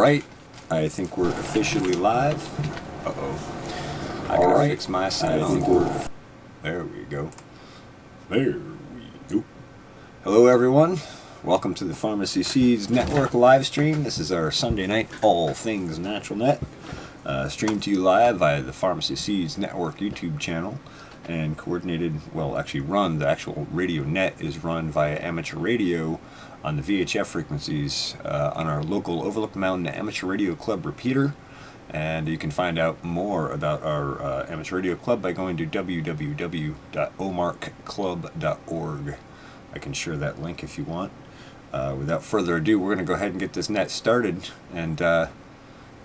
right, I think we're officially live. Uh-oh. I gotta fix my sound. There we go. There we go. Hello everyone. Welcome to the Pharmacy Seeds Network live stream. This is our Sunday night All Things Natural Net. Streamed to you live via the Pharmacy Seeds Network YouTube channel. And coordinated, well actually run, the actual radio net is run via amateur radio on the VHF frequencies on our local Overlook Mountain Amateur Radio Club repeater. And you can find out more about our amateur radio club by going to www.omarcclub.org. I can share that link if you want. Without further ado, we're going to go ahead and get this net started. And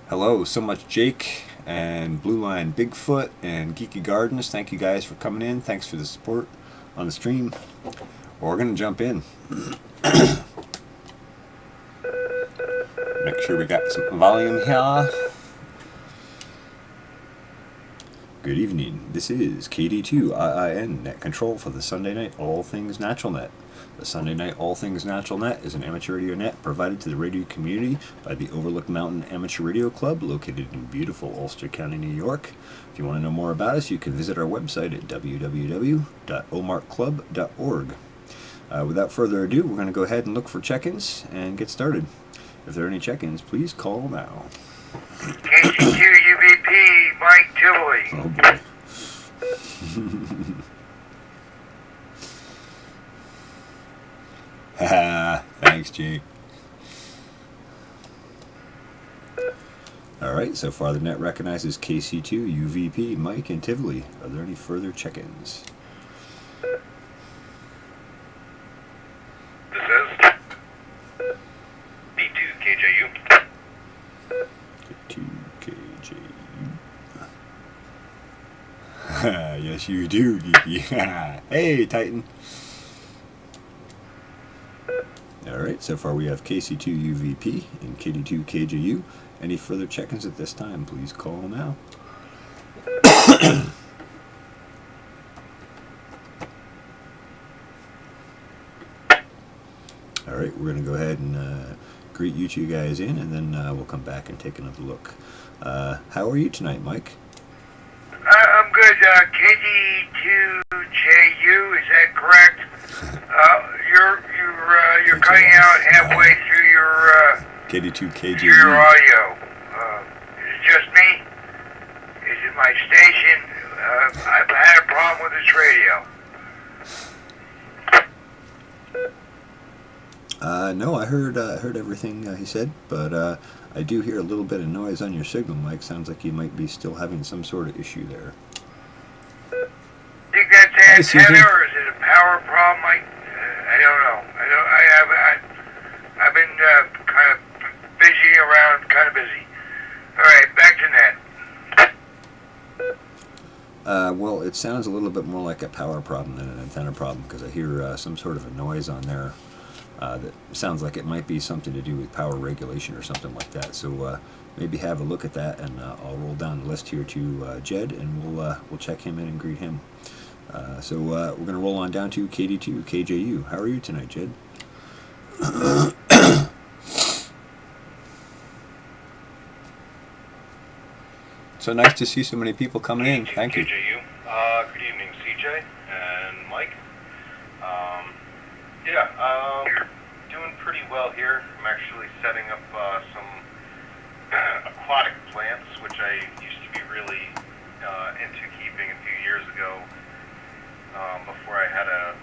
hello, so much Jake and Blue Line Bigfoot and Geeky Gardens. Thank you guys for coming in. Thanks for the support on the stream. Well, we're going to jump in. Make sure we got some volume here. Good evening. This is KD2IIN Net Control for the Sunday Night All Things Natural Net. The Sunday Night All Things Natural Net is an amateur radio net provided to the radio community by the Overlook Mountain Amateur Radio Club located in beautiful Ulster County, New York. If you want to know more about us, you can visit our website at www.omarcclub.org. Without further ado, we're going to go ahead and look for check-ins and get started. If there are any check-ins, please call now. KC2 UVP, Mike Tivoli. Oh boy. Thanks, Jake. Alright, so far the net recognizes KC2, UVP, Mike, and Tivoli. Are there any further check-ins? This is B2KJU. Yes, you do, Geeky. Hey, Titan. Alright, so far we have KC2 UVP and KD2 KJU. Any further check-ins at this time, please call now. Alright, we're going to go ahead and greet you two guys in, and then we'll come back and take another look. How are you tonight, Mike? I'm good. KD2JU, is that correct? You're cutting out halfway through your KD2KJU. your audio. Is it just me? Is it my station? I've had a problem with this radio. No, I heard everything he said, but I do hear a little bit of noise on your signal, Mike. Sounds like you might be still having some sort of issue there. Think that's antenna, or is it a power problem? I don't know. I've been kind of busy around, kind of busy. All right, back to net. Well, it sounds a little bit more like a power problem than an antenna problem, because I hear some sort of a noise on there that sounds like it might be something to do with power regulation or something like that. So maybe have a look at that, and I'll roll down the list here to Jed, and we'll check him in and greet him. So we're going to roll on down to KD2 KJU. How are you tonight, Jed? So nice to see so many people coming in. Thank you. KJU. Good evening, CJ and Mike. Doing pretty well here. I'm actually setting up some aquatic plants, which I used to be really into keeping a few years ago, before I had a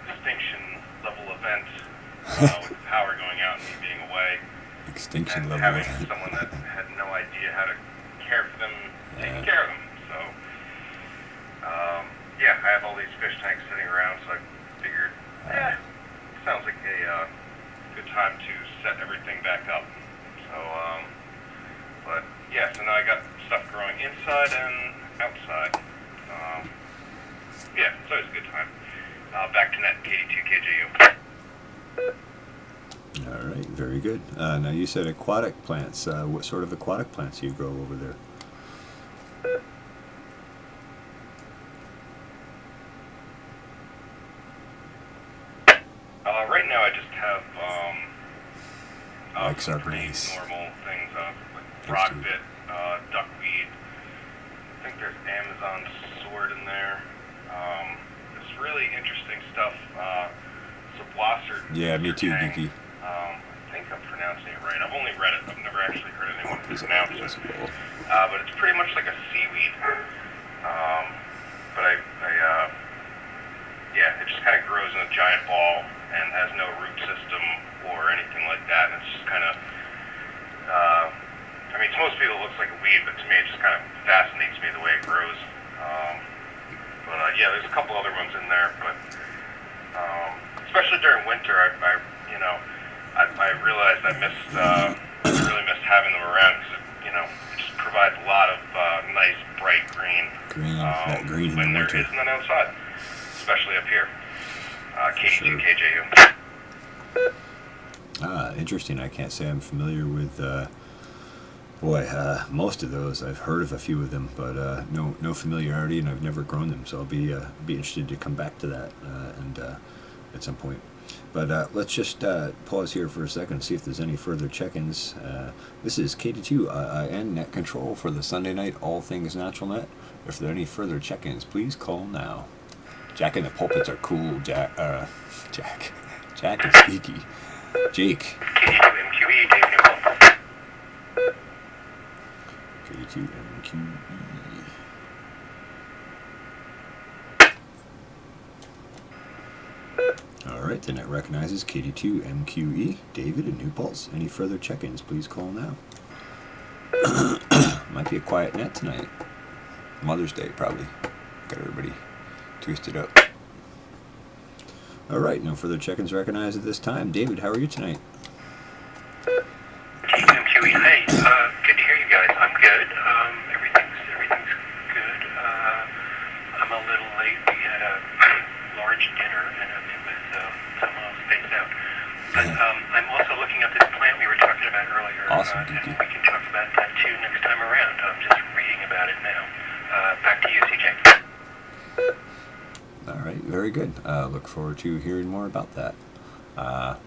distinction level event with the power going out and me being away. Extinction and level having event. someone that had no idea how to care for them, taking care of them. So, I have all these fish tanks sitting around, so I figured, sounds like a good time to set everything back up. So, so now I got stuff growing inside and outside. It's always a good time. Back to net, KD2KJU. All right, very good. Now you said aquatic plants. What sort of aquatic plants do you grow over there? Right now I just have Like some pretty sardines. normal things. rockbit, duckweed. I think there's Amazon sword in there. It's really interesting stuff. Sublosser. Yeah, me too, Geeky. I think I'm pronouncing it right. I've only read it. I've never actually heard anyone pronounce it. But it's pretty much like a seaweed. But yeah, it just kind of grows in a giant ball and has no root system or anything like that. And it's just kind of, I mean, to most people it looks like a weed, but to me it just kind of fascinates me the way it grows. Yeah, there's a couple other ones in there, but especially during winter, I realized I really missed having them around because it just provides a lot of nice bright green. That green when in the there winter. is none outside, especially up here. KD2 KJU. Interesting. I can't say I'm familiar with. Most of those I've heard of a few of them, but no familiarity, and I've never grown them. So I'll be interested to come back to that at some point. But let's just pause here for a second and see if there's any further check-ins. This is KD2 and Net Control for the Sunday night All Things Natural Net. If there are any further check-ins, please call now. Jack and the Pulpits are cool. Jack and Sneaky. Jake. KD2 MQE, Dave Newell. KD2 MQE. Alright, the net recognizes KD2 MQE. David and New Pulse. Any further check-ins, please call now. Might be a quiet net tonight. Mother's Day, probably. Got everybody twisted up. Alright, no further check-ins recognized at this time. David, how are you tonight? MQE, hey, good to hear you guys. I'm good. Everything's good. I'm a little late. We had a large dinner and it was somehow spaced out. But I'm also looking at this plant we were talking about earlier. Awesome, and Geeky. we can talk about that too next time around. I'm just reading about it now. Back to you, CJ. Alright, very good. Look forward to hearing more about that.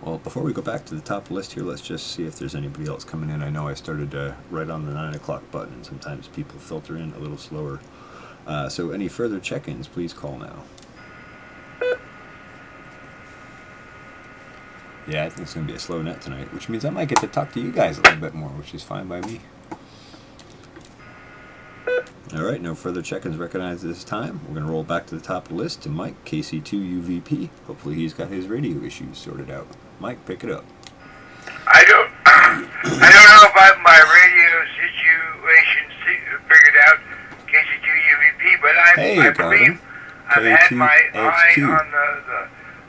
Well, before we go back to the top list here, let's just see if there's anybody else coming in. I know I started right on the 9 o'clock button, and sometimes people filter in a little slower. So any further check-ins, please call now. Yeah, I think it's going to be a slow net tonight, which means I might get to talk to you guys a little bit more, which is fine by me. Alright, no further check-ins recognized this time. We're going to roll back to the top of the list to Mike, KC2UVP. Hopefully he's got his radio issues sorted out. Mike, pick it up. I don't know about my radio situation figured out, KC2UVP, but I believe I've had my eye on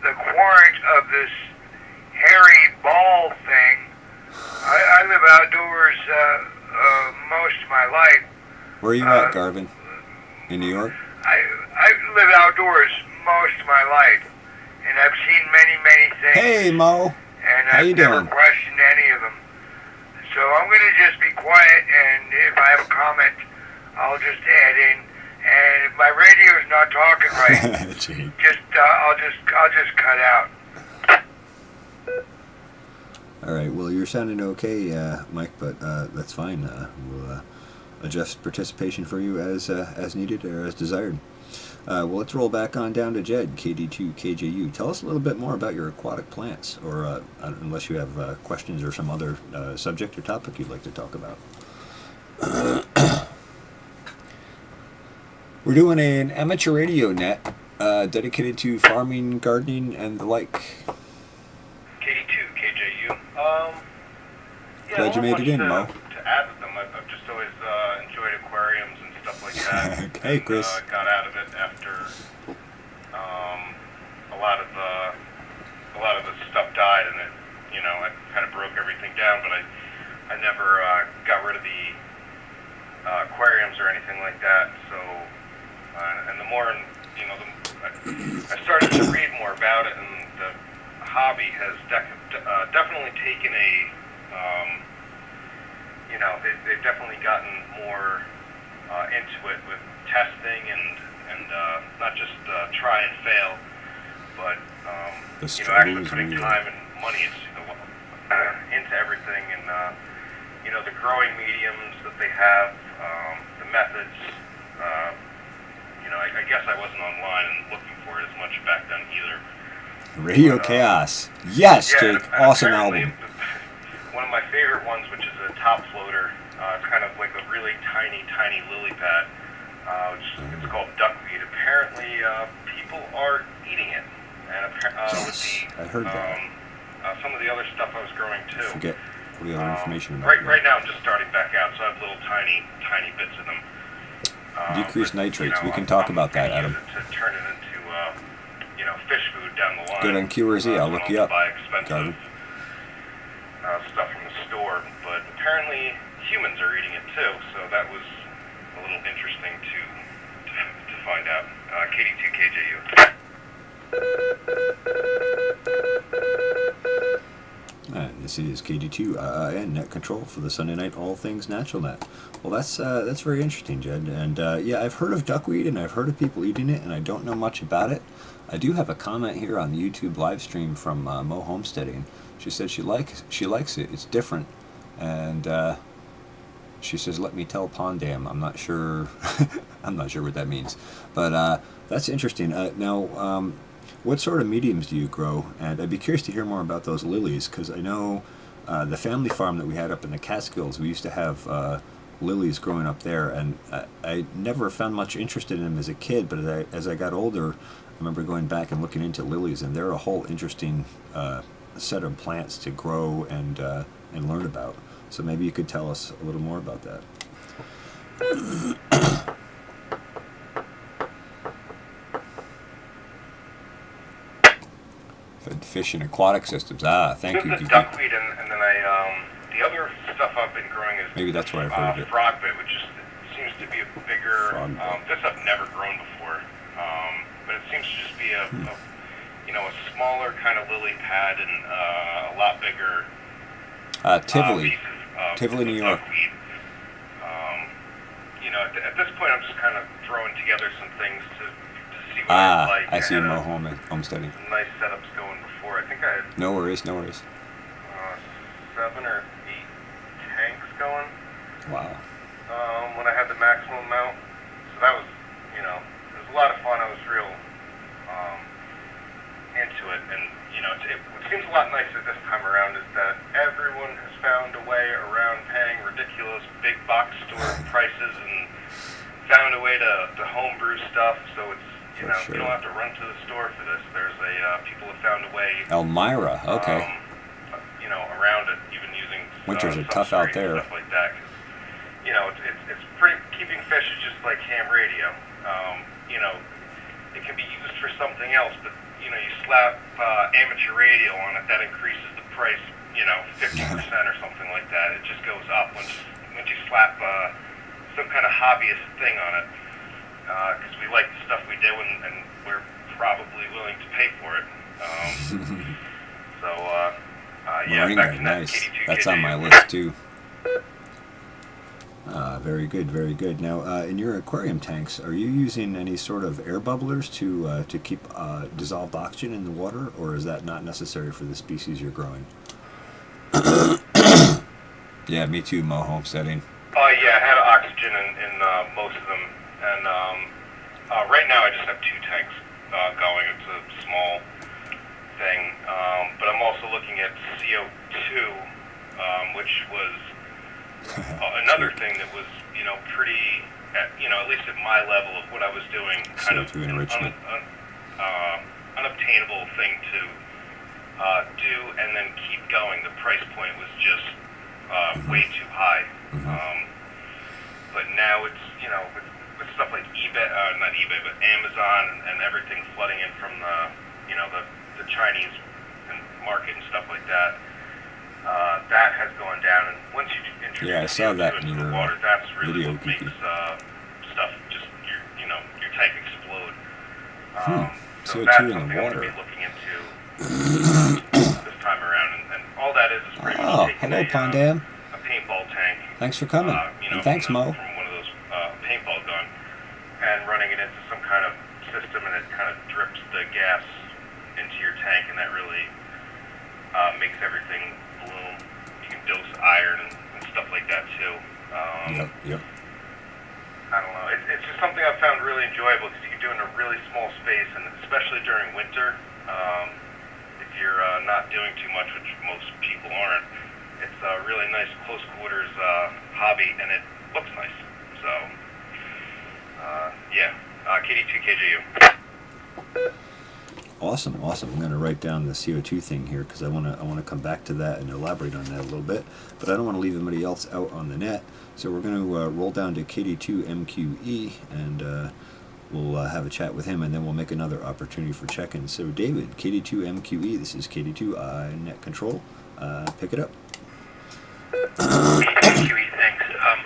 the quarant of this hairy ball thing. I live outdoors most of my life. Where are you at, Garvin? In New York? I live outdoors most of my life, and I've seen many things. Hey, Mo. And How I've you never doing? questioned any of them. So I'm going to just be quiet, and if I have a comment, I'll just add in. And if my radio is not talking right, I'll just cut out. All right. Well, you're sounding okay, Mike, but that's fine. We'll adjust participation for you as needed or as desired. Well, let's roll back on down to Jed, KD2KJU. Tell us a little bit more about your aquatic plants, or unless you have questions or some other subject or topic you'd like to talk about. We're doing an amateur radio net dedicated to farming, gardening, and the like. KD2 KJU. Yeah, Glad you made it in, Mo. To add with them, I've just always enjoyed aquariums and stuff like that. Okay, Chris. Got out of it after a lot of the stuff died, and I kind of broke everything down. But I never got rid of the aquariums or anything like that. So, and the more I started to read more about it, and the hobby has definitely taken a they've definitely gotten more into it with testing and not just try and fail, but actually putting time and money into everything. And the growing mediums that they have, the methods. I guess I wasn't online and looking for it as much back then either. Radio Chaos. Yes, yeah, Jake. Awesome album. One of my favorite ones, which is a top floater, it's kind of like a really tiny, tiny lily pad. It's called duckweed. Apparently, people are eating it. And Yes, I heard that. Some of the other stuff I was growing too. Forget all the other information about that. Right now, I'm just starting back out, so I have little tiny bits of them. Decreased nitrates. We can talk about that, Adam. To turn it into, fish food down the line. Good on QRZ. I'll look you up. Buy expensive Garden. stuff from the store, but apparently humans are eating it too. So that was a little interesting to find out. KD2KJU. This is KD2 and Net Control for the Sunday Night All Things Natural Net. Well, that's very interesting, Jed. And yeah, I've heard of duckweed and I've heard of people eating it, and I don't know much about it. I do have a comment here on the YouTube live stream from Mo Homesteading. She said she likes it. It's different, and she says, "Let me tell Pondam." I'm not sure. I'm not sure what that means, but that's interesting. Now. What sort of mediums do you grow? And I'd be curious to hear more about those lilies, because I know the family farm that we had up in the Catskills, we used to have lilies growing up there, and I never found much interest in them as a kid, but as I got older, I remember going back and looking into lilies, and they're a whole interesting set of plants to grow and learn about. So maybe you could tell us a little more about that. Fish and aquatic systems. Thank you. The duckweed, and then the other stuff I've been growing is maybe that's why I've heard of it. Frogbit, which seems to be a bigger. This I've never grown before, but it seems to just be a smaller kind of lily pad and a lot bigger. Tivoli, New York. Duckweed. At this point, I'm just kind of throwing together some things to see what I like. I see Mo Homesteading. Some nice setups going before. I think I had No worries. 7 or 8 tanks going. Wow. When I had the maximum amount. So that was, it was a lot of fun. I was real into it. And, what seems a lot nicer this time around is that everyone has found a way around paying ridiculous big box store prices and found a way to homebrew stuff. So it's, you don't have to run to the store for this. There's people have found a way. Elmira, okay. Around it, even using winters are tough out there. Stuff like that. It's pretty. Keeping fish is just like ham radio. It can be used for something else, but you slap amateur radio on it, that increases the price. 50% or something like that. It just goes up once you slap some kind of hobbyist thing on it. Because we like the stuff we do, and we're probably willing to pay for it. Moringa, back to nice. KD2, That's on my list too. Very good, very good. Now, in your aquarium tanks, are you using any sort of air bubblers to keep dissolved oxygen in the water, or is that not necessary for the species you're growing? Yeah, me too, Mo Homesteading. Yeah, I had oxygen in most of them, and right now I just have 2 tanks going. It's a small thing, but I'm also looking at CO2, which was another thing that was, pretty, at least at my level of what I was doing, kind of an unobtainable thing to do and then keep going. The price point was just way too high. But now it's, with stuff like eBay, not eBay, but Amazon and everything flooding in from the Chinese market and stuff like that, that has gone down. And once you introduce I saw that in your water, that's really video, what makes stuff just your tank explode. So CO2 that's in the something I'm water. going to be looking into this time around. And all that is pretty much taking hello, Pondam. a paintball tank. Thanks for coming. And thanks, Mo. From one of those paintball gun, and running it into some kind of system, and it kind of drips the gas into your tank, and that really makes everything bloom. You can dose iron and stuff like that too. Yep. I don't know. It's just something I've found really enjoyable because you can do it in a really small space, and especially during winter, if you're not doing too much, which most people aren't, it's a really nice close quarters hobby, and it looks nice. So, KD2KJU. Awesome. I'm going to write down the CO2 thing here because I want to come back to that and elaborate on that a little bit, but I don't want to leave anybody else out on the net. So we're going to roll down to KD2MQE and we'll have a chat with him, and then we'll make another opportunity for check-in. So David, KD2MQE, this is KD2 Net Control. Pick it up. KD2MQE, thanks.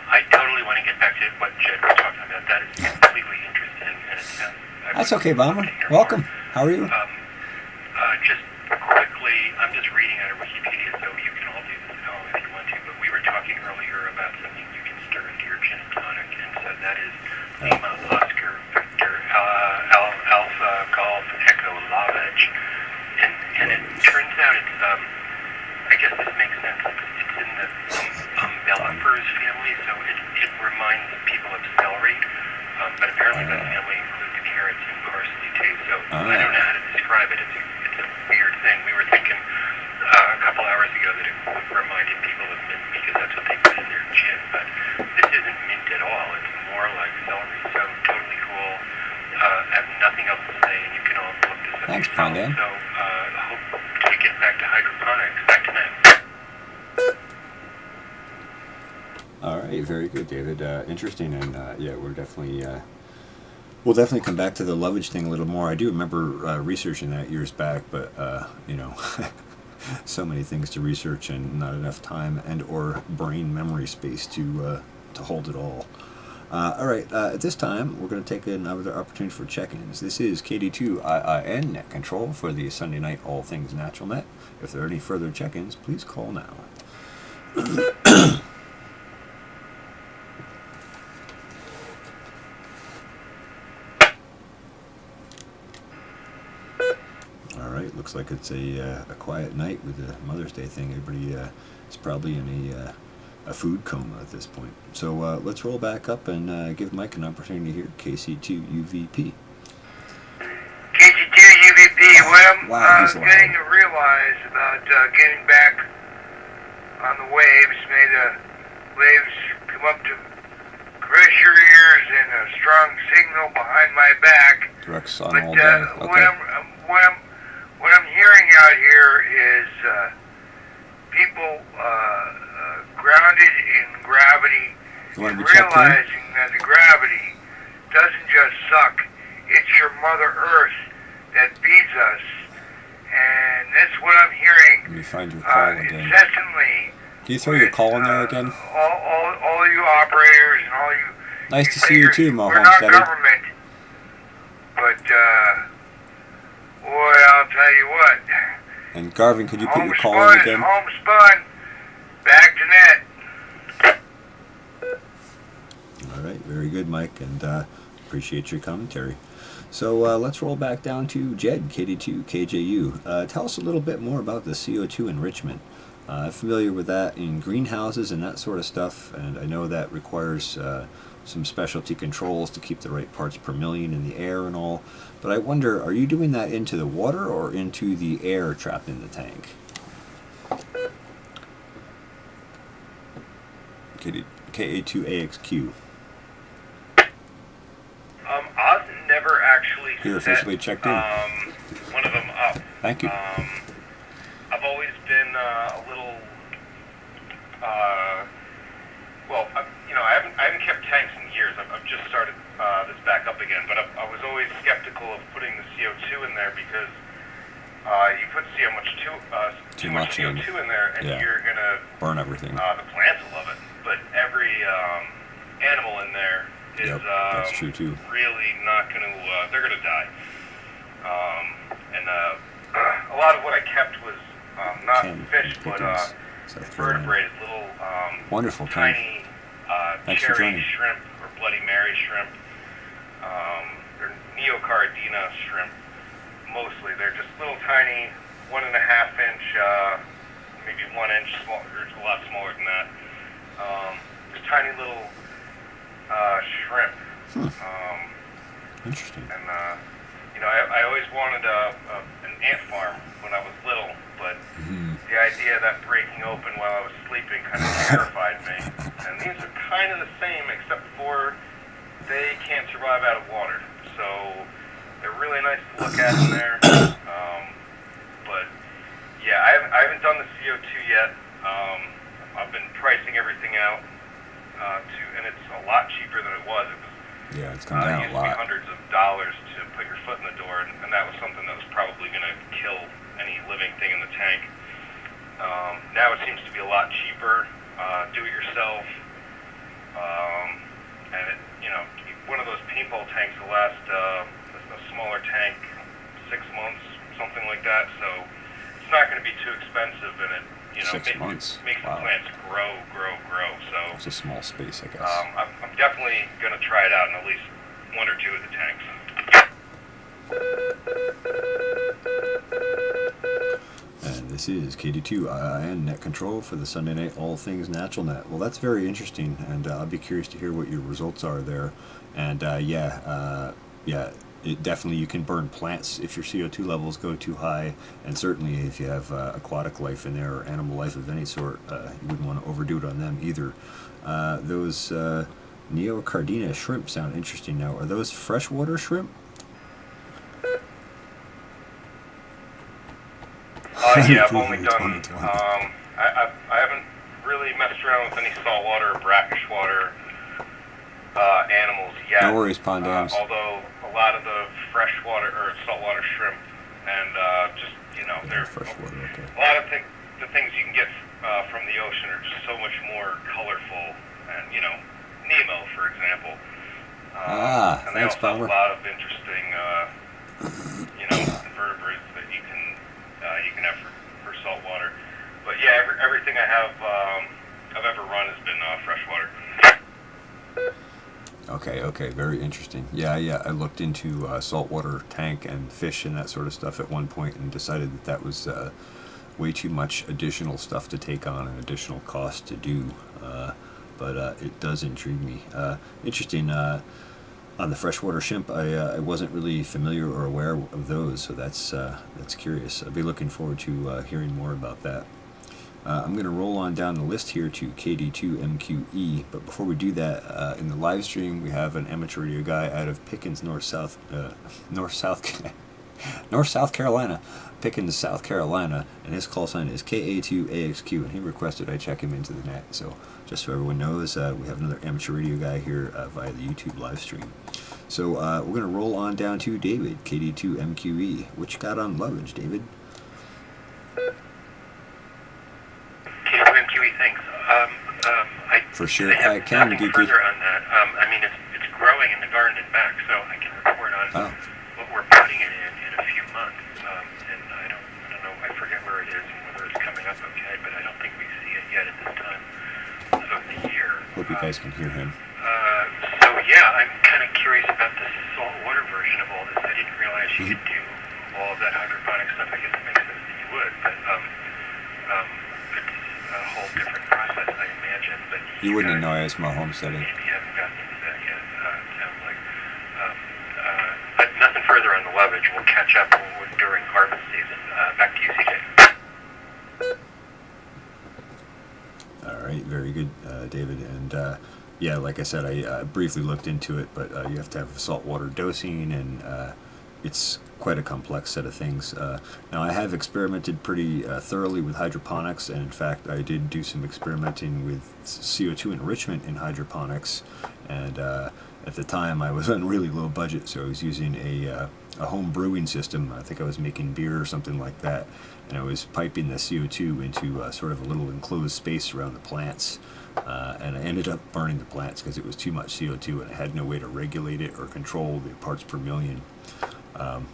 I totally want to get back to what Jed was talking about. That is completely interesting, and it sounds. That's okay, Bomber. Welcome. How are you? Just quickly, I'm just reading out of Wikipedia, so you can all do this at home if you want to, but we were talking earlier about something you can stir into your gin and tonic, and so that is Lima, Oscar, Victor, Alpha, Golf, Echo, Lavage, and it turns out it's, I guess this makes sense, it's in the umbellifers family, so it reminds people of celery, but apparently that family includes carrots and parsley too, so I don't know how to describe it. It's a weird thing. We were thinking a couple hours ago that it reminded people of mint because that's what they put in their gin, but this isn't mint at all. It's more like celery, so totally cool. I have nothing else to say, and you can all look this up. Thanks, yourself. Pandan. So hope to get back to hydroponics. Back to Matt. All right, very good, David. Interesting, and yeah, we'll definitely come back to the lovage thing a little more. I do remember researching that years back, but so many things to research and not enough time and or brain memory space to hold it all. All right, at this time, we're going to take another opportunity for check-ins. This is KD2 Net Control for the Sunday night All Things Natural Net. If there are any further check-ins, please call now. Looks like it's a quiet night with the Mother's Day thing. Everybody is probably in a food coma at this point. So let's roll back up and give Mike an opportunity here. KC2UVP. KC2UVP. What I'm Wow, getting to realize about getting back on the waves, may the waves come up to caress your ears and a strong signal behind my back. Rex on but all day. Okay. What I'm hearing out here is people grounded in gravity and realizing that the gravity doesn't just suck. It's your Mother Earth that feeds us. And that's what I'm hearing. Let me find your call again. Incessantly. Can you throw your call in there again? All you operators and all you... Nice to see you too, Mo. We're not government, but... boy, I'll tell you what. And Garvin, could you put your call in again? Homespun. Back to net. All right, very good, Mike, and appreciate your commentary. So let's roll back down to Jed, KD2KJU. Tell us a little bit more about the CO2 enrichment. I'm familiar with that in greenhouses and that sort of stuff, and I know that requires some specialty controls to keep the right parts per million in the air and all. But I wonder, are you doing that into the water or into the air trapped in the tank? KA2AXQ. Oz never actually You're officially checked in. One of them up. Thank you. I've always been a little, I haven't kept tanks in years. I've just started this back up again, but I was always skeptical of putting the CO2 in there because you put too much CO2 in there, and you're gonna burn everything. The plants will love it, but every animal in there is that's true too. really not gonna. They're gonna die. And a lot of what I kept was not fish, but vertebrates, little wonderful, tiny cherry shrimp or Bloody Mary shrimp. They're Neocardina shrimp. Mostly, they're just little tiny 1.5 inch, maybe 1 inch small. Or a lot smaller than that. This tiny little shrimp. Interesting. And I always wanted an ant farm when I was little, but the idea of that breaking open while I was sleeping kind of terrified me. And these are kind of the same, except for they can't survive out of water. So they're really nice to look at in there. But yeah, I haven't done the CO2 yet. I've been pricing everything out, and it's a lot cheaper than it was. Yeah, it's come down a It used lot. to be hundreds of dollars to put your foot in the door, and that was something that was probably going to kill any living thing in the tank. Now it seems to be a lot cheaper, do it yourself, and one of those paintball tanks will last a smaller tank 6 months, something like that. So it's not going to be too expensive, and it 6 months. Makes the plants grow. So It's a small space, I guess. I'm definitely going to try it out in at least 1 or 2 of the tanks. And this is KD2 Net Control for the Sunday Night All Things Natural Net. Well, that's very interesting, and I'll be curious to hear what your results are there. And it definitely, you can burn plants if your CO2 levels go too high, and certainly if you have aquatic life in there or animal life of any sort, you wouldn't want to overdo it on them either. Those Neocardina shrimp sound interesting. Now, are those freshwater shrimp? Yeah, I've only done, I haven't really messed around with any saltwater or brackish water animals yet. No worries, pond dams. Although a lot of the freshwater or saltwater shrimp and they're freshwater, okay. A lot of the things you can get from the ocean are just so much more colorful, and Nemo, for example. And they thanks, also have Palmer. a lot of interesting invertebrates that you can have for saltwater. But yeah, everything I've ever run has been freshwater. Okay, very interesting. Yeah, I looked into saltwater tank and fish and that sort of stuff at one point and decided that was way too much additional stuff to take on and additional cost to do. But it does intrigue me. Interesting. On the freshwater shrimp, I wasn't really familiar or aware of those, so that's curious. I'll be looking forward to hearing more about that. I'm going to roll on down the list here to KD2MQE, but before we do that, in the live stream we have an amateur radio guy out of Pickens, North South Carolina, Pickens, South Carolina, and his call sign is KA2AXQ, and he requested I check him into the net. So just so everyone knows, we have another amateur radio guy here via the YouTube live stream. So we're going to roll on down to David, KD2MQE. What you got on luggage, David? KD2MQE, thanks. For sure, I can, nothing Geeky. further on that. It's growing in the garden and back, so I can report on what we're putting it in a few months. And I don't know, I forget where it is and whether it's coming up okay, but I don't think we see it yet at this time of the year. Hope you guys can hear him. So yeah, I'm kind of curious about the saltwater version of all this. I didn't realize you could do all of that hydroponic stuff. I guess it makes sense that you would, but it's a whole different process, I imagine. But You wouldn't know as my home setting. maybe haven't gotten into that yet. It sounds like. But nothing further on the lovage. We'll catch up during harvest season. Back to you, CJ. All right, very good, David. And yeah, like I said, I briefly looked into it, but you have to have saltwater dosing, and it's quite a complex set of things. Now, I have experimented pretty thoroughly with hydroponics, and in fact, I did do some experimenting with CO2 enrichment in hydroponics, and at the time, I was on really low budget, so I was using a home brewing system. I think I was making beer or something like that, and I was piping the CO2 into sort of a little enclosed space around the plants, and I ended up burning the plants because it was too much CO2, and I had no way to regulate it or control the parts per million.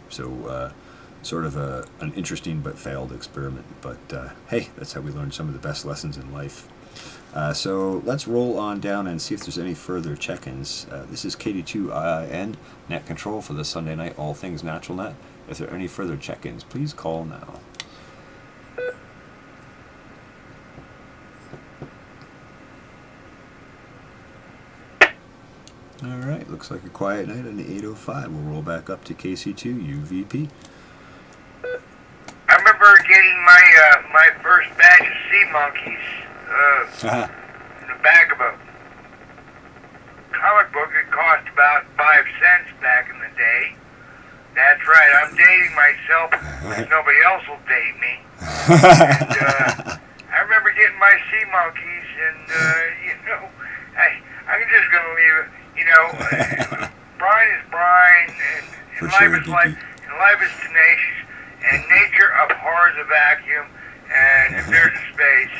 Sort of an interesting but failed experiment, but hey, that's how we learn some of the best lessons in life. So let's roll on down and see if there's any further check-ins. This is KD2 Net Control for the Sunday Night All Things Natural Net. If there are any further check-ins, please call now. Alright, looks like a quiet night on the 805. We'll roll back up to KC2 UVP. I remember getting my first batch of sea monkeys in the back of a comic book. It cost about 5 cents back in the day. That's right, I'm dating myself because nobody else will date me. And I remember getting my sea monkeys, and I'm just going to leave it. Brian is Brian, and life is life, and life is tenacious, and nature abhors a vacuum, and if there's a space,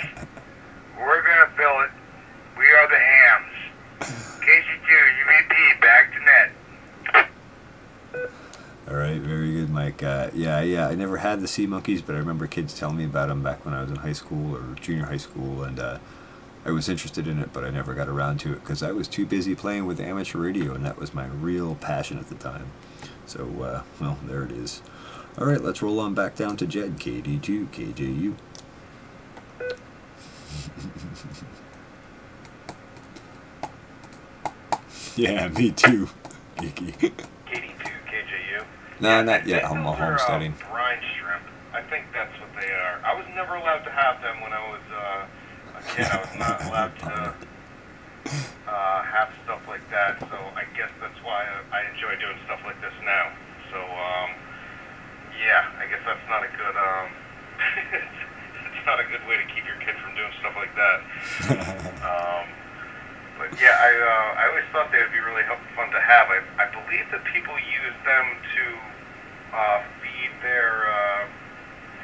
we're going to fill it. We are the hams. KC2, UVP, back to net. Alright, very good, Mike. Yeah, I never had the sea monkeys, but I remember kids telling me about them back when I was in high school or junior high school, and I was interested in it, but I never got around to it because I was too busy playing with amateur radio, and that was my real passion at the time. So, well, there it is. Alright, let's roll on back down to Jed, KD2, KJU. Yeah, me too, Geeky. KD2, KJU. No, not yet. I'm homesteading. Brine shrimp. I think that's what they are. I was never allowed to have them when I was a kid. I was not allowed to have stuff like that. So I guess that's why I enjoy doing stuff like this now. So yeah, I guess that's not a good it's not a good way to keep your kid from doing stuff like that. But yeah, I always thought they would be really fun to have. I believe that people use them to feed their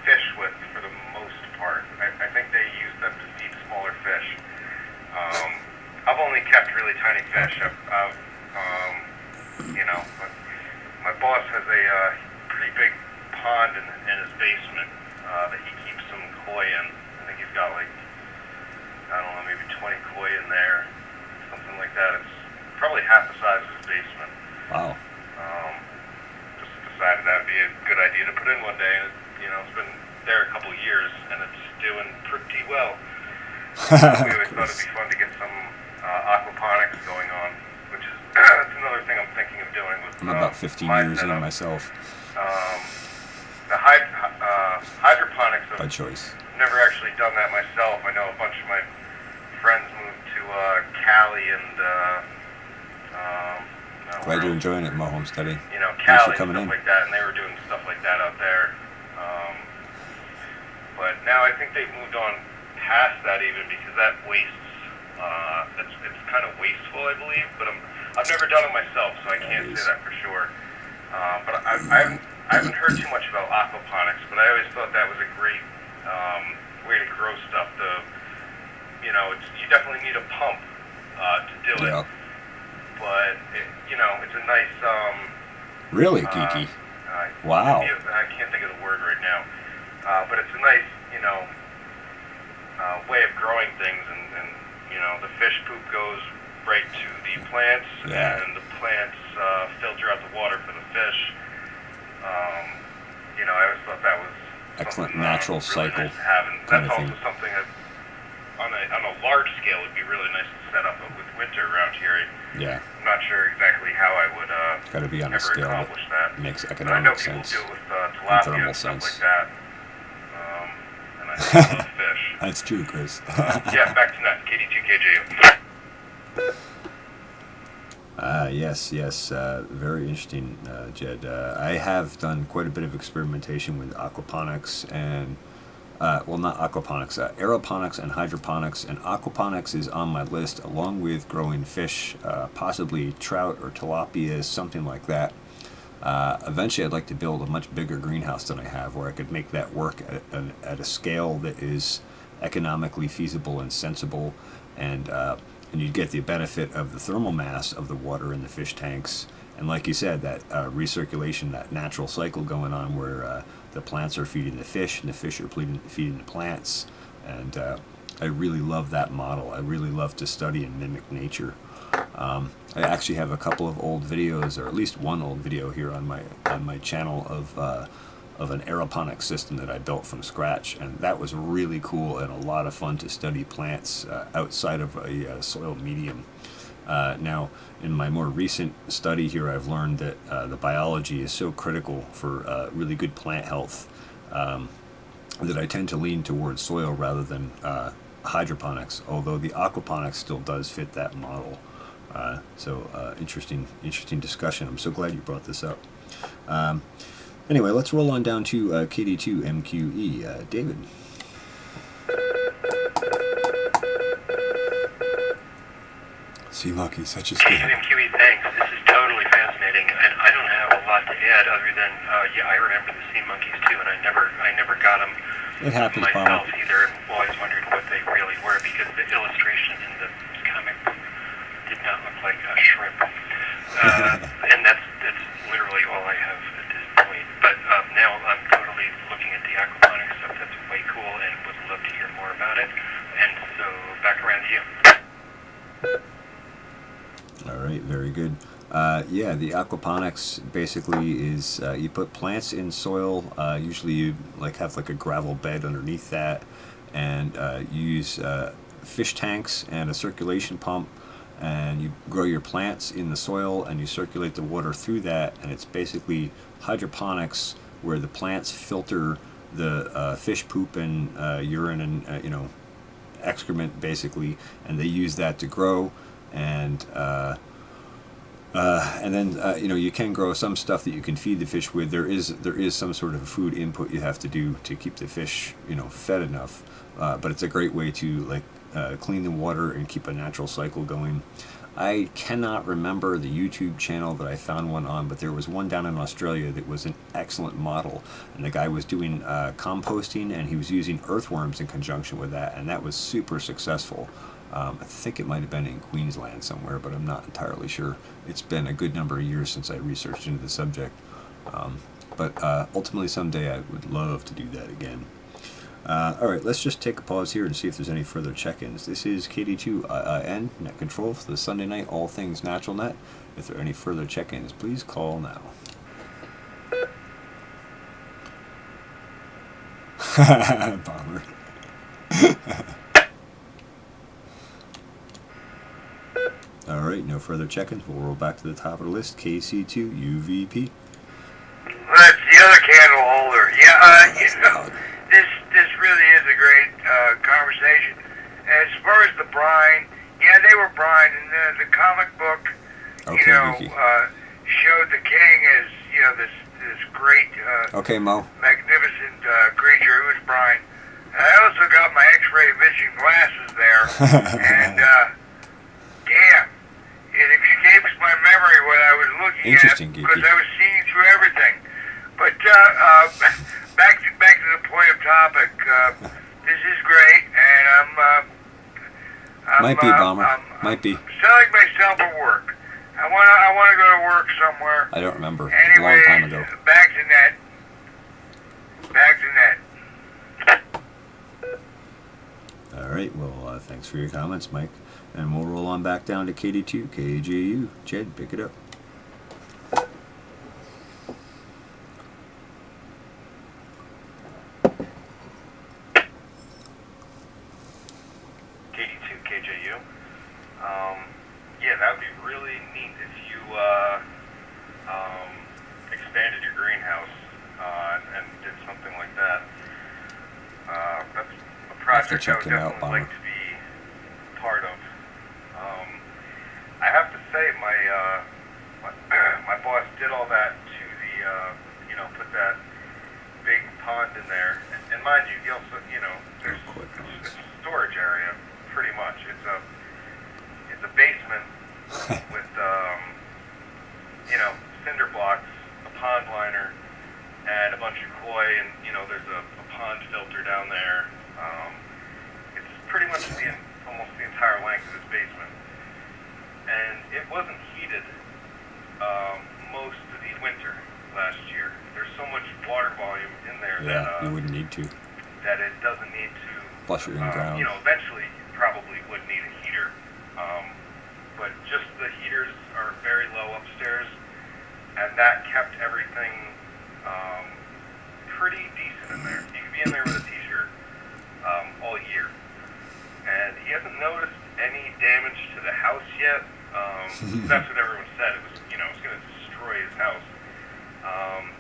fish with, for the most part. I think they use them to feed smaller fish. I've only kept really tiny fish. But my boss has a pretty big pond in his basement that he keeps some koi in. I think he's got maybe 20 koi in there. Something like that. It's probably half the size of his basement. Wow. Just decided that'd be a good idea to put in one day. And it's been there a couple years, and it's doing pretty well. We always thought it'd be fun to get some aquaponics going on, which is that's another thing I'm thinking of doing. I'm about 15 years in myself. The hydroponics. By choice. I've never actually done that myself. I know a bunch of my friends moved to Cali and glad you're enjoying it, my homesteading. Cali and stuff like that, and they were doing stuff like that out there. But now I think they've moved on past that even, because that wastes. It's kind of wasteful, I believe. But I've never done it myself, so I can't say that for sure. But I haven't heard too much about aquaponics, but I always thought that was a great way to grow stuff. You definitely need a pump to do it. But it's a nice. Really geeky. Wow. I can't think of the word right now. But it's a nice, way of growing things, and the fish poop goes right to the plants, and the plants filter out the water for the fish. I always thought that was excellent natural really cycle nice to have, and kind that's of thing. also something that on a large scale would be really nice to set up with winter around here. Yeah. I'm not sure exactly how I would got to be on a ever scale accomplish that. makes But I economic know people sense do it with tilapia thermal and stuff sense. like that. And I still love fish. That's true, Chris. Yeah, back to that. KD2KJU. Yes, very interesting, Jed. I have done quite a bit of experimentation with aquaponics and, not aquaponics, aeroponics and hydroponics, and aquaponics is on my list along with growing fish, possibly trout or tilapia, something like that. Eventually I'd like to build a much bigger greenhouse than I have, where I could make that work at a scale that is economically feasible and sensible, and you'd get the benefit of the thermal mass of the water in the fish tanks, and like you said, that recirculation, that natural cycle going on where the plants are feeding the fish and the fish are feeding the plants, and I really love that model. I really love to study and mimic nature. I actually have a couple of old videos, or at least one old video here on my channel of an aeroponic system that I built from scratch, and that was really cool and a lot of fun to study plants outside of a soil medium. Now, in my more recent study here, I've learned that the biology is so critical for really good plant health that I tend to lean towards soil rather than hydroponics, although the aquaponics still does fit that model. Interesting discussion. I'm so glad you brought this up. Anyway, let's roll on down to KD2MQE. David. Sea monkey, such a scam. MQE, thanks. This is totally fascinating, and I don't have a lot to add other than, I remember the sea monkeys too, and I never got them It happens, myself Palmer. either. Always wondered what they really were because the illustrations in the comic book did not look like a shrimp. And that's literally all I have at this point. But now I'm totally looking at the aquaponics stuff. That's way cool, and would love to hear more about it. And so back around to you. All right, very good. Yeah, the aquaponics basically is you put plants in soil. Usually you have a gravel bed underneath that, and you use fish tanks and a circulation pump, and you grow your plants in the soil and you circulate the water through that, and it's basically hydroponics where the plants filter the fish poop and urine and excrement basically, and they use that to grow. And then you can grow some stuff that you can feed the fish with. There is some sort of food input you have to do to keep the fish fed enough, but it's a great way to clean the water and keep a natural cycle going. I cannot remember the YouTube channel that I found one on, but there was one down in Australia that was an excellent model, and the guy was doing composting, and he was using earthworms in conjunction with that, and that was super successful. I think it might have been in Queensland somewhere, but I'm not entirely sure. It's been a good number of years since I researched into the subject. But ultimately someday I would love to do that again. Alright, let's just take a pause here and see if there's any further check-ins. This is KD2IIN, Net Control for the Sunday night All Things Natural Net. If there are any further check-ins, please call now. Bomber. Alright, no further check-ins. We'll roll back to the top of the list. KC2UVP. That's the other candle holder. Yeah, this really is a great conversation. As far as the brine, yeah, they were brine, and the comic book, showed the king as this great, magnificent creature who was brine. I also got my X-ray vision glasses there, and damn, it escapes my memory what I was looking at because I was seeing through everything. But back to the point of topic. This is great, and I'm might be, Bomber. Might be. Selling myself for work. I wanna go to work somewhere. I don't remember. Anyway, a long time ago. Back to net. All right. Well, thanks for your comments, Mike. And we'll roll on back down to KD2, KJU. Jed, pick it up. KD2, KJU. Yeah, that would be really neat if you expanded your greenhouse and did something like that. That's a project I would definitely like to be part of. I have to say, my boss did all that to the put that big pond in there, and mind you, he also there's it's a storage area pretty much. It's a basement with cinder blocks, a pond liner, and a bunch of koi, and there's a pond filter down there. It's pretty much almost the entire length of this basement, and it wasn't heated most of the winter last year. There's so much water volume in there that you wouldn't need to. That it doesn't need to flush it in the ground. Eventually you probably would need a heater, but just the heaters are very low upstairs, and that kept everything pretty decent in there. You could be in there with a t-shirt all year. And he hasn't noticed any damage to the house yet, That's what everyone said. It was, it was going to destroy his house.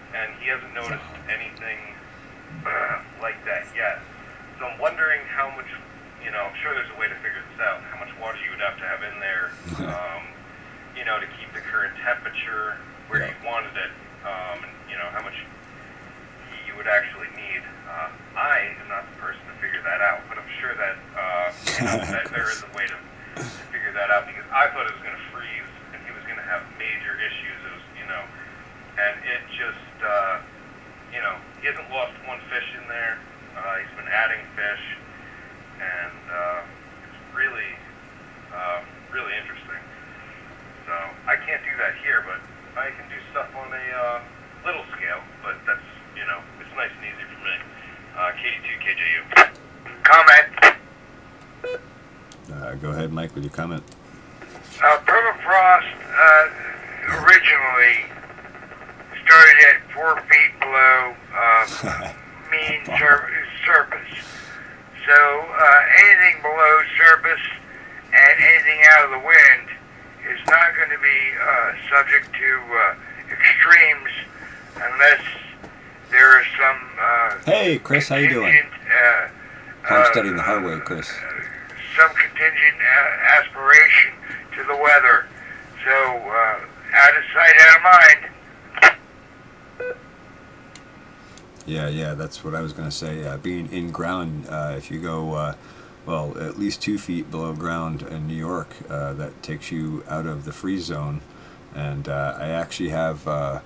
And he hasn't noticed anything like that yet. So I'm wondering how much, I'm sure there's a way to figure this out, how much water you would have to have in there, to keep the current temperature where you wanted it, and, how much you would actually need. I am not the person to figure that out, but I'm sure that, that there is a way to figure that out, because I thought it was going to freeze and he was going to have major issues. It was, and it just, he hasn't lost one fish in there. He's been adding fish, and it's really, really interesting. So I can't do that here, but I can do stuff on a little scale. But that's, it's nice and easy for me. KD2KJU. Comment. Go ahead, Mike, with your comment. Permafrost originally started at 4 feet below mean surface. So anything below surface and anything out of the wind is not going to be subject to extremes unless there is some hey, Chris, how you doing? I'm studying the hard way, Chris. Some contingent aspiration to the weather. So, out of sight, out of mind. Yeah, that's what I was going to say. Being in ground, if you go, at least 2 feet below ground in New York, that takes you out of the freeze zone. And I actually have, I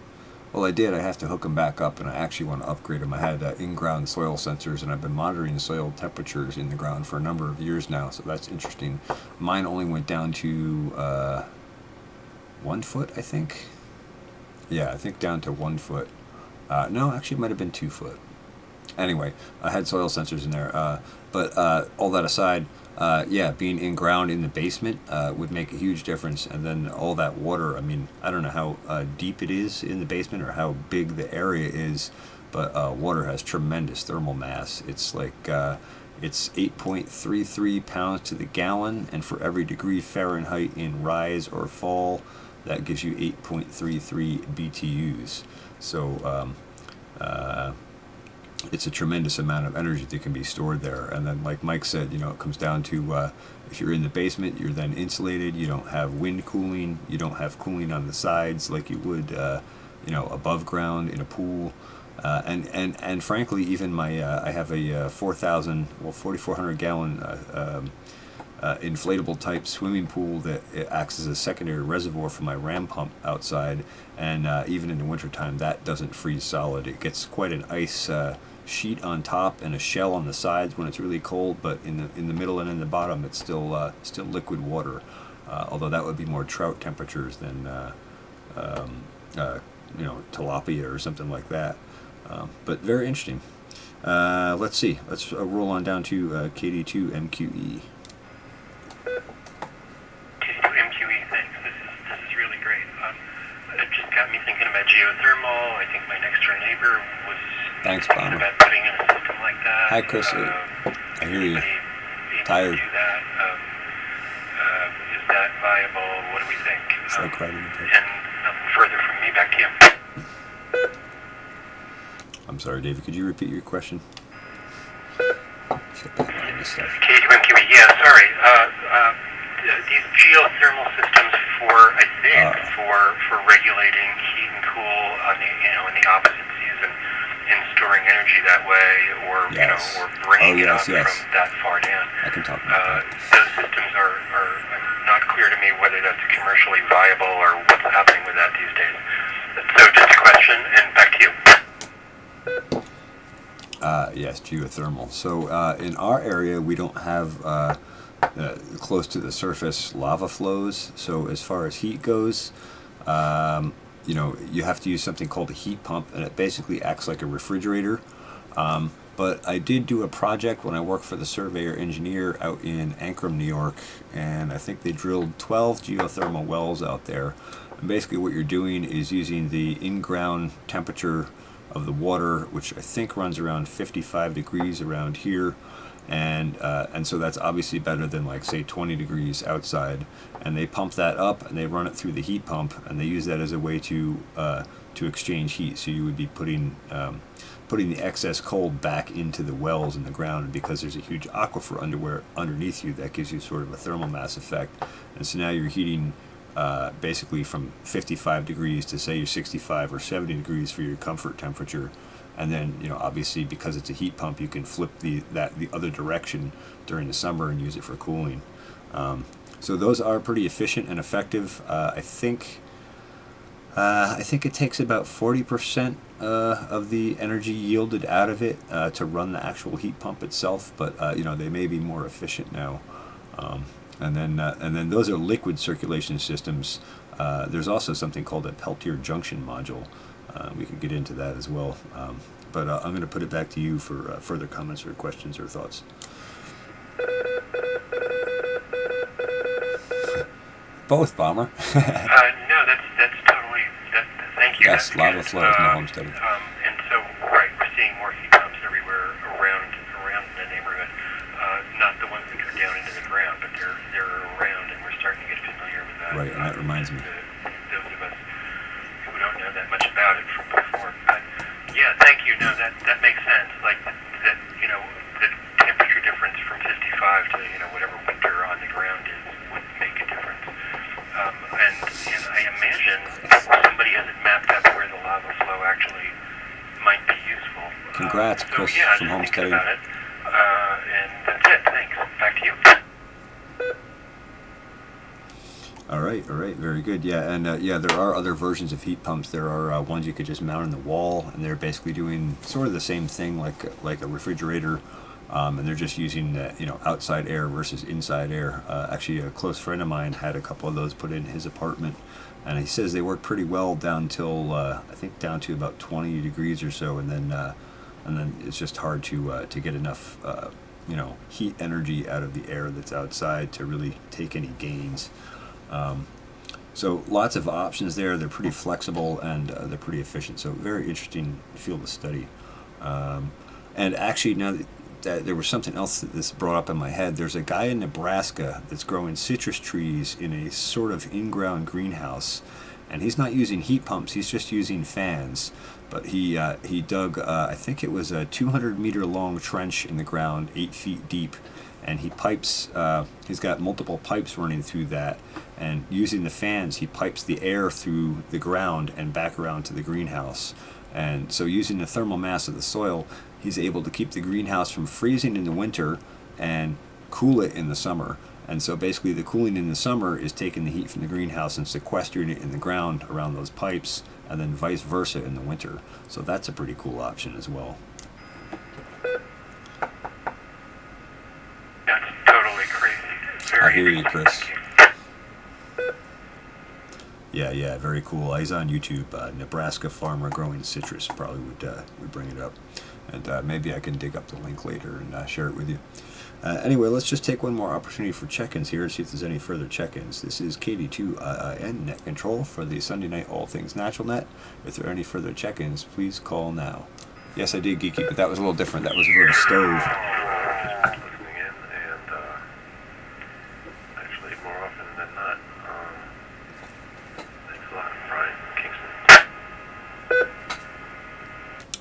did. I have to hook them back up, and I actually want to upgrade them. I had in-ground soil sensors, and I've been monitoring soil temperatures in the ground for a number of years now, so that's interesting. Mine only went down to 1 foot, I think. Yeah, I think down to 1 foot. No, actually it might have been 2 foot. Anyway, I had soil sensors in there. But all that aside, being in ground in the basement would make a huge difference. And then all that water, I mean, I don't know how deep it is in the basement or how big the area is, but water has tremendous thermal mass. It's like, it's 8.33 pounds to the gallon, and for every degree Fahrenheit in rise or fall, that gives you 8.33 BTUs. So it's a tremendous amount of energy that can be stored there. And then, like Mike said, it comes down to if you're in the basement, you're then insulated. You don't have wind cooling. You don't have cooling on the sides like you would, above ground in a pool. And frankly, even my I have a 4,400 gallon inflatable type swimming pool that it acts as a secondary reservoir for my ram pump outside, and even in the wintertime that doesn't freeze solid. It gets quite an ice sheet on top and a shell on the sides when it's really cold, but in the middle and in the bottom it's still liquid water, although that would be more trout temperatures than tilapia or something like that. But very interesting. Let's see. Let's roll on down to KD2MQE. KD2MQE, thanks. This is really great. It just got me thinking about geothermal. I think my next door neighbor was thinking about putting in a system like that. Hi, Chris. I hear you. Tired. Do that. Is that viable? What do we think? It's like right in the picture. And nothing further from me. Back to you. I'm sorry, David. Could you repeat your question? KD2MQE, yeah, sorry. These geothermal systems for regulating heat and cool on the in the opposite season and storing energy that way, or or bringing it up from that far down. I can talk about that. Those systems are not clear to me whether that's commercially viable or what's happening with that these days. So just a question, and back to you. Yes, geothermal. So in our area, we don't have close to the surface lava flows. So as far as heat goes, you have to use something called a heat pump, and it basically acts like a refrigerator. But I did do a project when I worked for the surveyor engineer out in Ankrum, New York, and I think they drilled 12 geothermal wells out there. And basically what you're doing is using the in-ground temperature of the water, which I think runs around 55 degrees around here, And so that's obviously better than, like, say 20 degrees outside. And they pump that up and they run it through the heat pump, and they use that as a way to exchange heat. So you would be putting the excess cold back into the wells in the ground, and because there's a huge aquifer underneath you, that gives you sort of a thermal mass effect. And so now you're heating basically from 55 degrees to, say, your 65 or 70 degrees for your comfort temperature. And then, obviously, because it's a heat pump, you can flip the other direction during the summer and use it for cooling. So those are pretty efficient and effective. I think it takes about 40% of the energy yielded out of it to run the actual heat pump itself. But they may be more efficient now. And then those are liquid circulation systems. There's also something called a Peltier junction module. We could get into that as well. But I'm going to put it back to you for further comments or questions or thoughts. Both, Bomber. No, that's totally. Thank you. Yes, lava flow is my home study. And so, right, we're seeing more heat pumps everywhere around the neighborhood. Not the ones that go down into the ground, but they're around, and we're starting to get familiar with that. Right, and that reminds me. Those of us who don't know that much about it from before. But yeah, thank you. No, that makes sense. Like that, the temperature difference from 55 to whatever winter on the ground is would make a difference. And I imagine somebody has it mapped up where the lava flow actually might be useful. Congrats, Chris, so yeah, from just Homesteading. thinking about it. And that's it. Thanks. Back to you. All right, very good. Yeah, and there are other versions of heat pumps. There are ones you could just mount on the wall, and they're basically doing sort of the same thing like a refrigerator, and they're just using outside air versus inside air. Actually, a close friend of mine had a couple of those put in his apartment, and he says they work pretty well down till I think down to about 20 degrees or so, and then it's just hard to get enough heat energy out of the air that's outside to really take any gains. So lots of options there. They're pretty flexible and they're pretty efficient. So very interesting field of study. And actually, now that there was something else that this brought up in my head. There's a guy in Nebraska that's growing citrus trees in a sort of in-ground greenhouse, and he's not using heat pumps. He's just using fans. But he dug, I think it was a 200-meter long trench in the ground, 8 feet deep. And he pipes, he's got multiple pipes running through that, and using the fans, he pipes the air through the ground and back around to the greenhouse. And so using the thermal mass of the soil, he's able to keep the greenhouse from freezing in the winter and cool it in the summer. And so basically the cooling in the summer is taking the heat from the greenhouse and sequestering it in the ground around those pipes, and then vice versa in the winter. So that's a pretty cool option as well. I hear you, Chris. Yeah, very cool. He's on YouTube. Nebraska farmer growing citrus probably would bring it up, and maybe I can dig up the link later and share it with you. Anyway, let's just take one more opportunity for check-ins here and see if there's any further check-ins. This is KD2IIN Net Control for the Sunday Night All Things Natural Net. If there are any further check-ins, please call now. Yes, I did, Geeky, but that was a little different. That was over a stove.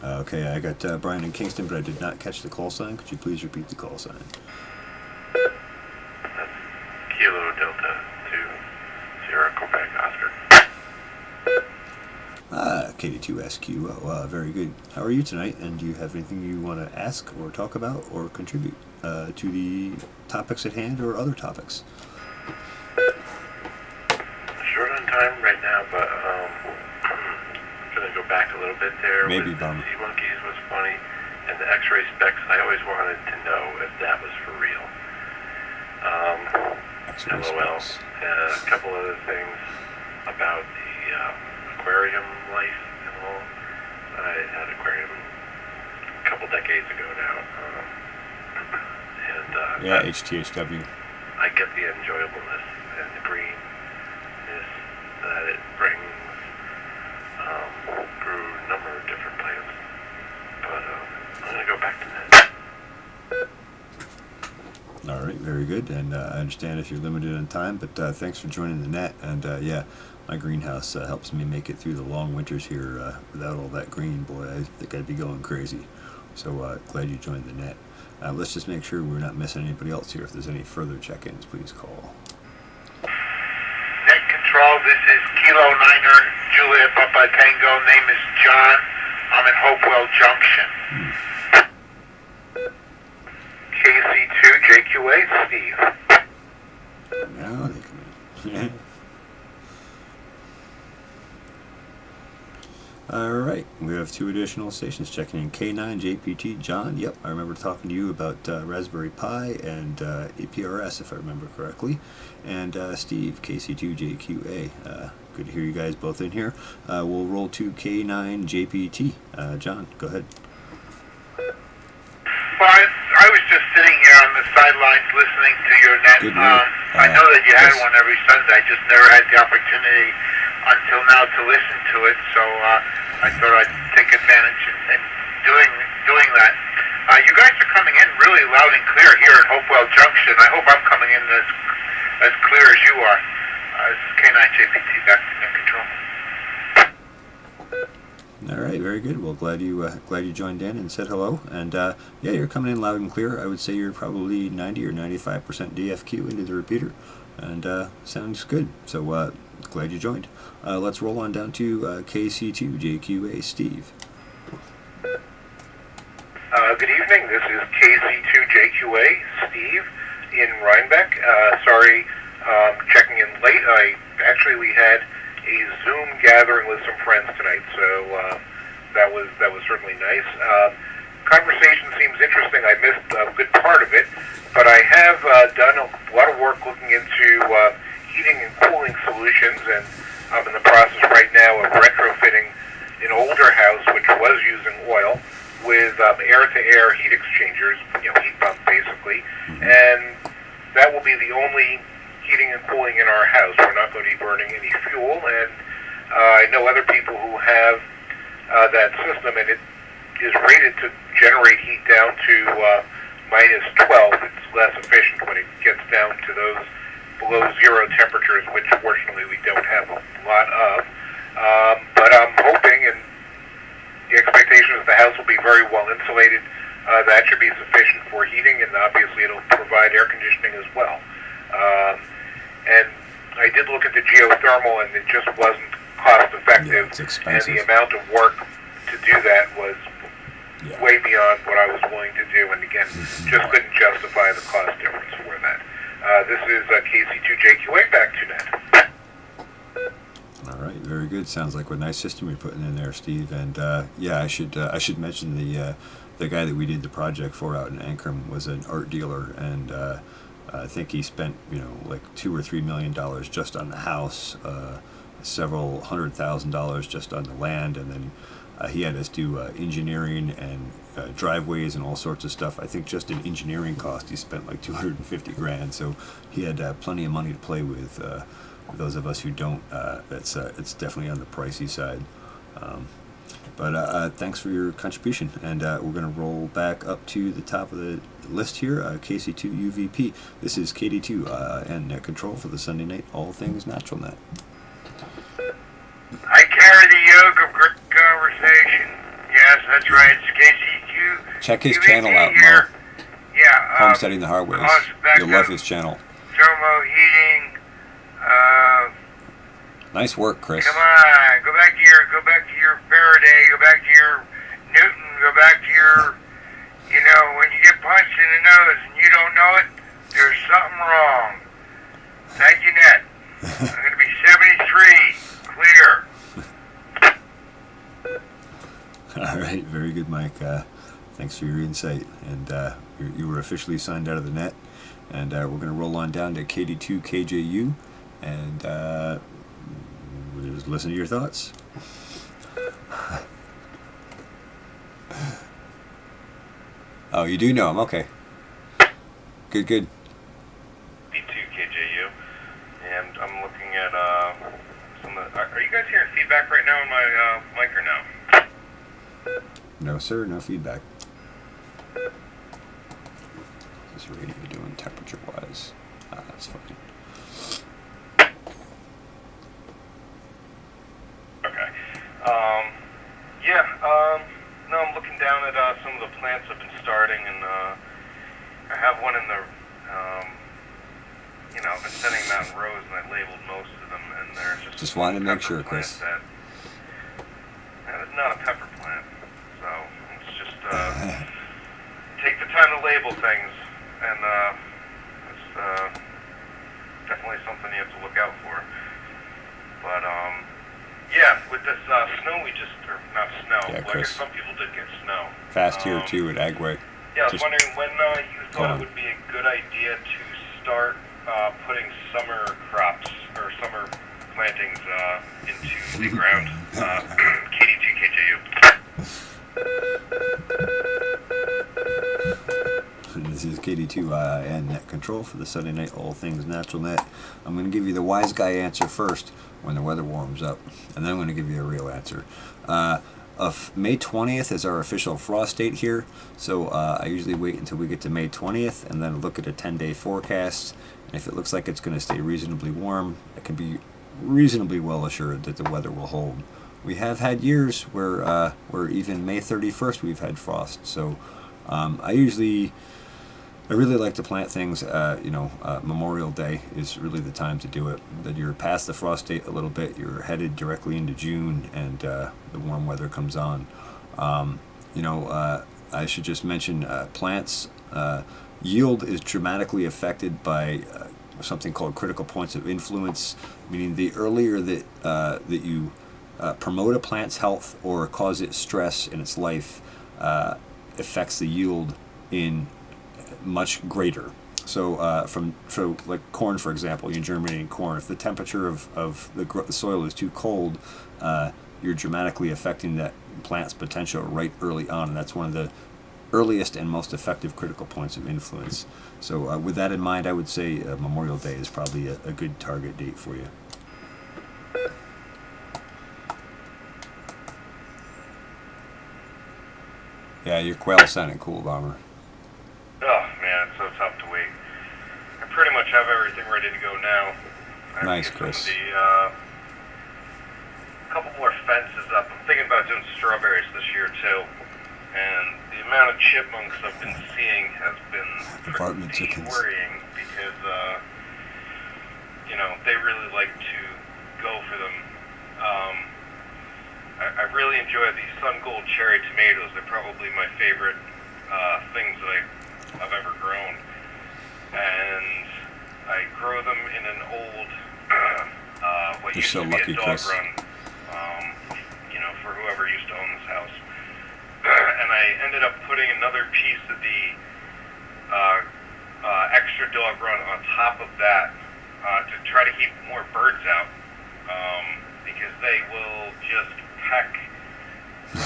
Okay, I got Brian in Kingston, but I did not catch the call sign. Could you please repeat the call sign? That's Kilo Delta 2 Sierra Quebec Oscar. KD2SQ. Oh, very good. How are you tonight? And do you have anything you want to ask or talk about or contribute to the topics at hand or other topics? Short on time right now, but go back a little bit there. Maybe, the sea monkeys was funny, and the X-ray specs. I always wanted to know if that was for real. X-ray LOL. specs. A couple other things about the aquarium life and all. I had an aquarium a couple decades ago now, and yeah, HTHW. I get the enjoyableness and the greenness that it brings. Grew a number of different plants, but I'm going to go back to that. and I understand if you're limited on time, but thanks for joining the net. And yeah, my greenhouse helps me make it through the long winters here. Without all that green, boy, I think I'd be going crazy. So glad you joined the net. Let's just make sure we're not missing anybody else here. If there's any further check-ins, please call. Net Control, this is Kilo 9er, Juliet Papa Tango. Name is John. I'm in Hopewell Junction. KC2, JQA, Steve. Now they come in. Alright, we have 2 additional stations checking in. K9, JPT, John. Yep, I remember talking to you about Raspberry Pi and APRS, if I remember correctly. And Steve, KC2, JQA. Good to hear you guys both in here. We'll roll to K9, JPT. John, go ahead. Well, I was just sitting here on the sidelines listening to your net. Good night. I know that you had one every Sunday. I just never had the opportunity until now to listen to it, so I thought I'd take advantage in doing that. You guys are coming in really loud and clear here at Hopewell Junction. I hope I'm coming in as clear as you are. This is K9JPT, back to Net Control. All right, very good. Well, glad you joined in and said hello. And yeah, you're coming in loud and clear. I would say you're probably 90 or 95% DFQ into the repeater, and sounds good. So glad you joined. Let's roll on down to KC2 JQA, Steve. Good evening. This is KC2 JQA, Steve in Rhinebeck. Sorry, checking in late. We had a Zoom gathering with some friends tonight, so that was certainly nice. Conversation seems interesting. I missed a good part of it, but I have done a lot of work looking into heating and cooling solutions, and I'm in the process right now of retrofitting an older house which was using oil with air-to-air heat exchangers, heat pump basically, and that will be the only heating and cooling in our house. We're not going to be burning any fuel, and I know other people who have that system, and it is rated to generate heat down to minus 12. It's less efficient when it gets down to those below zero temperatures, which fortunately we don't have a lot of. But I'm hoping, and the expectation is the house will be very well insulated. That should be sufficient for heating, and obviously it'll provide air conditioning as well. And I did look into geothermal, and it just wasn't cost effective. Yeah, it's expensive. And the amount of work to do that was way beyond what I was willing to do, and again, just couldn't justify the cost difference for that. This is KC2JQA, back to net. All right, very good. Sounds like a nice system you're putting in there, Steve. And yeah, I should mention the guy that we did the project for out in Ankrum was an art dealer, and I think he spent like $2 or $3 million just on the house, several $100,000 just on the land, and then he had us do engineering and driveways and all sorts of stuff. I think just in engineering cost he spent like 250 grand. So he had plenty of money to play with. Those of us who don't, it's definitely on the pricey side. But thanks for your contribution, and we're going to roll back up to the top of the list here. KC2 UVP. This is KD2 and Net Control for the Sunday night All Things Natural Net. I carry the yoke of great conversation. Yes, that's right. It's KC2. Check his UVP channel out, here. Mo. Yeah. Homesteading the Hard Ways. You'll love his channel. Thermo heating. Nice work, Chris. Come on, go back to your Faraday, go back to your Newton, go back to your, when you get punched in the nose and you don't know it, there's something wrong. Thank you, Net. I'm going to be 73, clear. All right, very good, Mike. Thanks for your insight. And you were officially signed out of the net. And we're going to roll on down to KD2 KJU. And we'll just listen to your thoughts. Oh, you do know him. Okay. Good. B2KJU, and I'm looking at some of the, are you guys hearing feedback right now on my mic or no? No, sir. No feedback. What's this radio doing temperature-wise? That's fine. Okay. No, I'm looking down at some of the plants I've been starting, and I have one in the, I've been sending them out in rows, and I labeled most of them, and there's just wanted to make sure, Chris. It's not a pepper plant, so it's just take the time to label things, and it's definitely something you have to look out for. But with this snow or not snow, yeah, well, I guess some people did get snow. Fast here too at Agway. Yeah, I was wondering when you thought it would be a good idea to start putting summer crops or summer plantings into the ground. KD2KJU. This is KD2 and Net Control for the Sunday Night All Things Natural Net. I'm going to give you the wise guy answer first when the weather warms up, and then I'm going to give you a real answer. May 20th is our official frost date here, so I usually wait until we get to May 20th and then look at a 10-day forecast, and if it looks like it's going to stay reasonably warm, I can be reasonably well assured that the weather will hold. We have had years where even May 31st we've had frost, so I really like to plant things, Memorial Day is really the time to do it. That you're past the frost date a little bit, you're headed directly into June, and the warm weather comes on. I should just mention plants. Yield is dramatically affected by something called critical points of influence, meaning the earlier that you promote a plant's health or cause it stress in its life affects the yield in much greater. So like corn, for example, you're germinating corn. If the temperature of the soil is too cold, you're dramatically affecting that plant's potential right early on, and that's one of the earliest and most effective critical points of influence. So with that in mind, I would say Memorial Day is probably a good target date for you. Yeah, your quail sounding cool, Bomber. Oh man, it's so tough to wait. I pretty much have everything ready to go now. Nice, Chris. A couple more fences up. I'm thinking about doing strawberries this year too. And the amount of chipmunks I've been seeing has been pretty worrying because, they really like to go for them. I really enjoy these Sun Gold cherry tomatoes. They're probably my favorite things that I've ever grown. And I grow them in an old, what used to be a dog run, for whoever used to own this house. And I ended up putting another piece of the extra dog run on top of that to try to keep more birds out, because they will just peck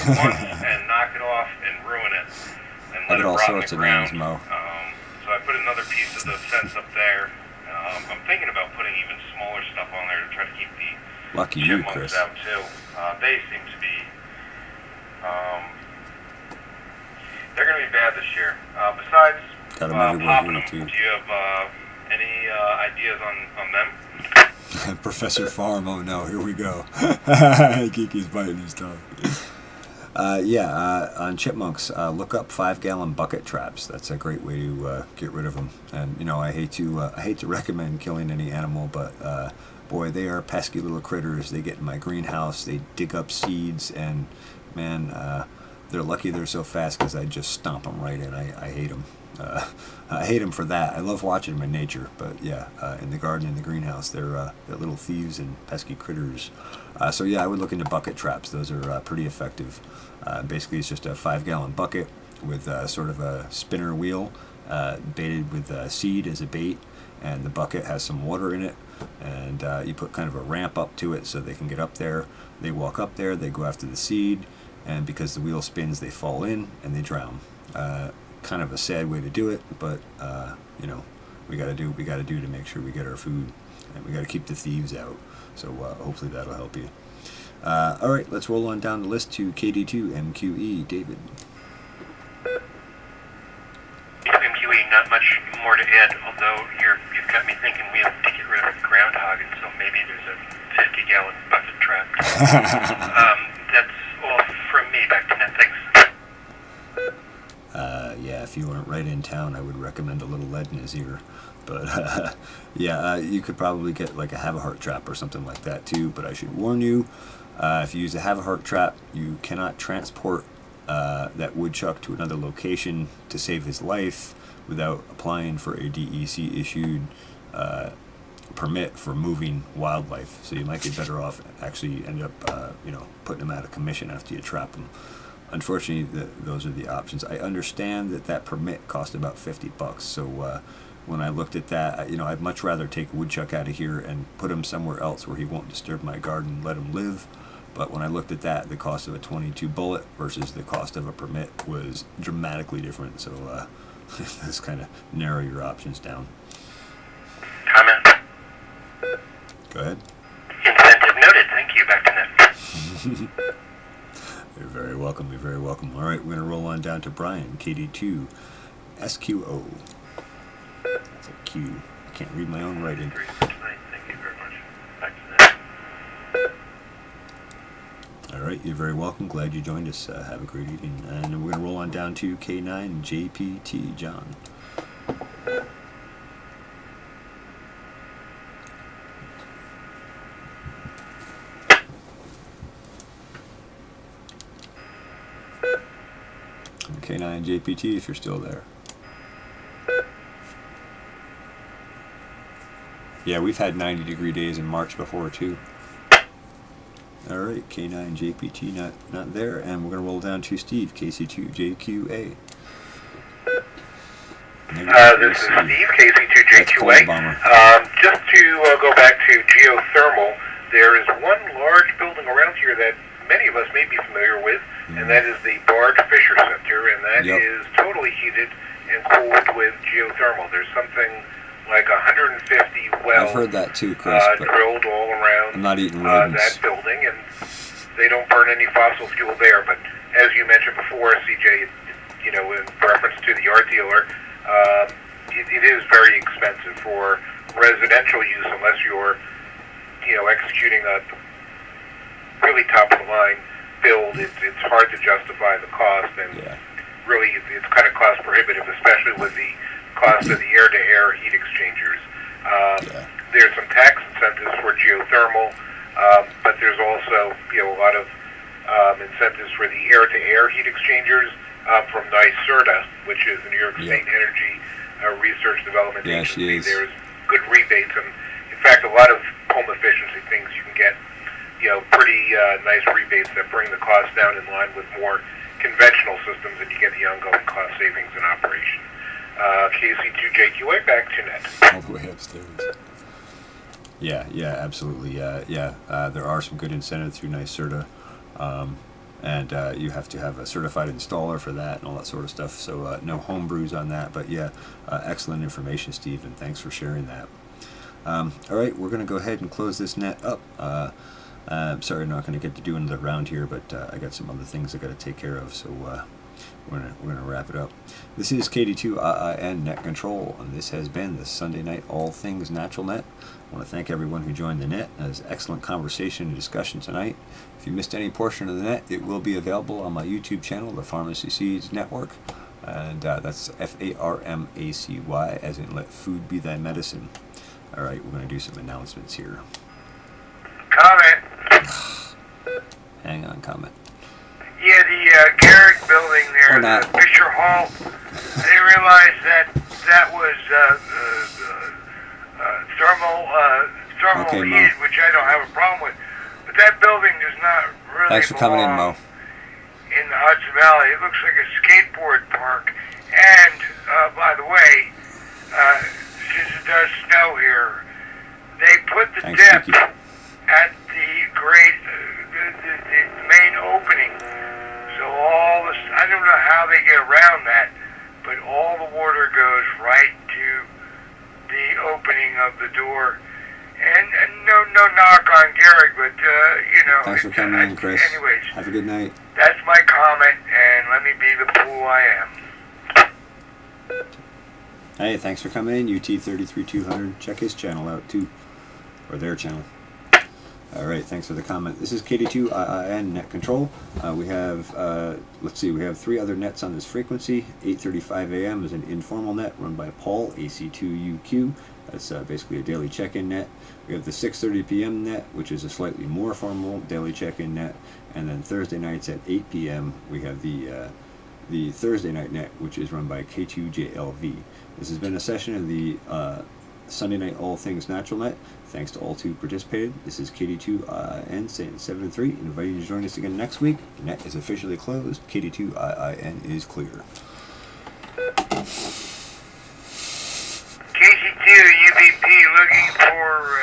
once and knock it off and ruin it and let it rot in the ground. So I put another piece of the fence up there. I'm thinking about putting even smaller stuff on there to try to keep the chipmunks out too. They seem to be they're going to be bad this year. Besides popping them, do you have any ideas on them? Professor Farm, oh no, here we go. Kiki's biting his tongue. On chipmunks, look up 5-gallon bucket traps. That's a great way to get rid of them. And I hate to recommend killing any animal, but boy, they are pesky little critters. They get in my greenhouse, they dig up seeds, and man, they're lucky they're so fast because I just stomp them right in. I hate them. I hate them for that. I love watching them in nature, but in the garden, in the greenhouse, they're little thieves and pesky critters. So I would look into bucket traps. Those are pretty effective. Basically, it's just a 5-gallon bucket with sort of a spinner wheel baited with seed as a bait, and the bucket has some water in it, and you put kind of a ramp up to it so they can get up there. They walk up there, they go after the seed, and because the wheel spins, they fall in and they drown. Kind of a sad way to do it, but we got to do what we got to do to make sure we get our food, and we got to keep the thieves out. So hopefully that'll help you. All right, let's roll on down the list to KD2MQE. David. MQE, not much more to add, although you've got me thinking we have to get rid of the groundhog, and so maybe there's a 50-gallon bucket trap. That's all from me. Back to net. Thanks. Yeah, if you weren't right in town, I would recommend a little lead in his ear. But yeah, you could probably get like a have-a-heart trap or something like that too. But I should warn you, if you use a have-a-heart trap, you cannot transport that woodchuck to another location to save his life without applying for a DEC issued permit for moving wildlife. So you might get better off actually end up putting him out of commission after you trap him. Unfortunately, those are the options. I understand that permit cost about $50. So when I looked at that, I'd much rather take a woodchuck out of here and put him somewhere else where he won't disturb my garden and let him live. But when I looked at that, the cost of a .22 bullet versus the cost of a permit was dramatically different. So let's kind of narrow your options down. Comment. Go ahead. Incentive noted. Thank you. Back to net. You're very welcome. You're very welcome. All right, we're going to roll on down to Brian, KD2, SQO. That's a Q. I can't read my own writing. Thank you very much. Back to net. All right, you're very welcome. Glad you joined us. Have a great evening. And we're going to roll on down to K9, JPT, John. K9 JPT, if you're still there. Yeah, we've had 90-degree days in March before too. All right, K9 JPT not there, and we're gonna roll down to Steve, KC2 JQA. This is Steve, KC2JQA. Just to go back to geothermal, there is one large building around here that many of us may be familiar with, and that is the Bard Fisher Center, and that is totally heated and cooled with geothermal. There's something like 150 wells I've heard that too, Chris, drilled all around I'm not eating rodents. that building, and they don't burn any fossil fuel there. But as you mentioned before, CJ, in reference to the art dealer, it is very expensive for residential use unless you're, executing a really top-of-the-line build. It's hard to justify the cost, and really it's kind of cost prohibitive, especially with the cost of the air-to-air heat exchangers. There's some tax incentives for geothermal, but there's also a lot of incentives for the air-to-air heat exchangers from NYSERDA, which is the New York State Energy Research Development Agency. There's good rebates, and in fact, a lot of home efficiency things you can get pretty nice rebates that bring the cost down in line with more conventional systems, and you get the ongoing cost savings in operation. KC2JQA, back to net. All the way upstairs. Yeah, absolutely. There are some good incentives through NYSERDA, and you have to have a certified installer for that and all that sort of stuff. So no home brews on that, but excellent information, Steve, and thanks for sharing that. All right, we're going to go ahead and close this net up. I'm sorry I'm not going to get to do another round here, but I got some other things I got to take care of, so we're gonna wrap it up. This is KD2 Net Control, and this has been the Sunday Night All Things Natural Net. I want to thank everyone who joined the net. It was excellent conversation and discussion tonight. If you missed any portion of the net, it will be available on my YouTube channel, the Pharmacy Seeds Network, and that's FARMACY, as in let food be thy medicine. All right, we're going to do some announcements here. Comment. Hang on, comment. Yeah, the Garrick building there, the Fisher Hall, they realized that was thermal heated, which I don't have a problem with. But that building does not really Thanks for coming in, Mo. In the Hudson Valley. It looks like a skateboard park. And, by the way, since it does snow here, they put the dip at the the main opening. So I don't know how they get around that, but all the water goes right to the opening of the door. And no knock on Gary, but Thanks for coming in, Chris. Anyways, have a good night. That's my comment, and let me be the fool I am. Hey, thanks for coming in, UT33200. Check his channel out too, or their channel. Alright, thanks for the comment. This is KD2IIN Net Control. We have, let's see, we have 3 other nets on this frequency. 8:35 AM is an informal net run by Paul, AC2UQ. That's basically a daily check-in net. We have the 6:30 PM net, which is a slightly more formal daily check-in net. And then Thursday nights at 8 PM, we have the Thursday night net, which is run by K2JLV. This has been a session of the Sunday Night All Things Natural Net. Thanks to all who participated. This is KD2IIN saying 73. Inviting you to join us again next week. The net is officially closed. KD2IIN is clear. KC2 UBP looking for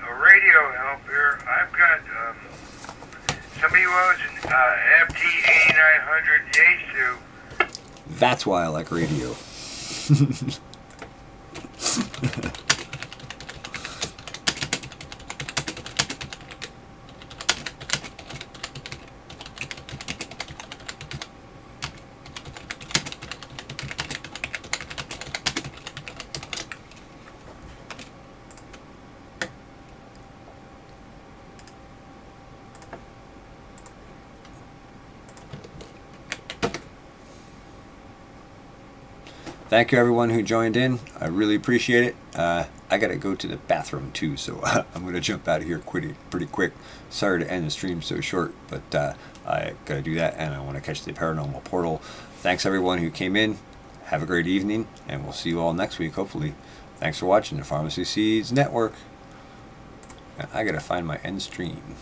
a radio help here. I've got somebody who owns an FT8900 Yaesu. That's why I like radio. Thank you everyone who joined in. I really appreciate it. I gotta go to the bathroom too, so I'm gonna jump out of here pretty quick. Sorry to end the stream so short, but I gotta do that, and I want to catch the paranormal portal. Thanks everyone who came in. Have a great evening, and we'll see you all next week, hopefully. Thanks for watching the Pharmacy Seeds Network. I gotta find my end stream.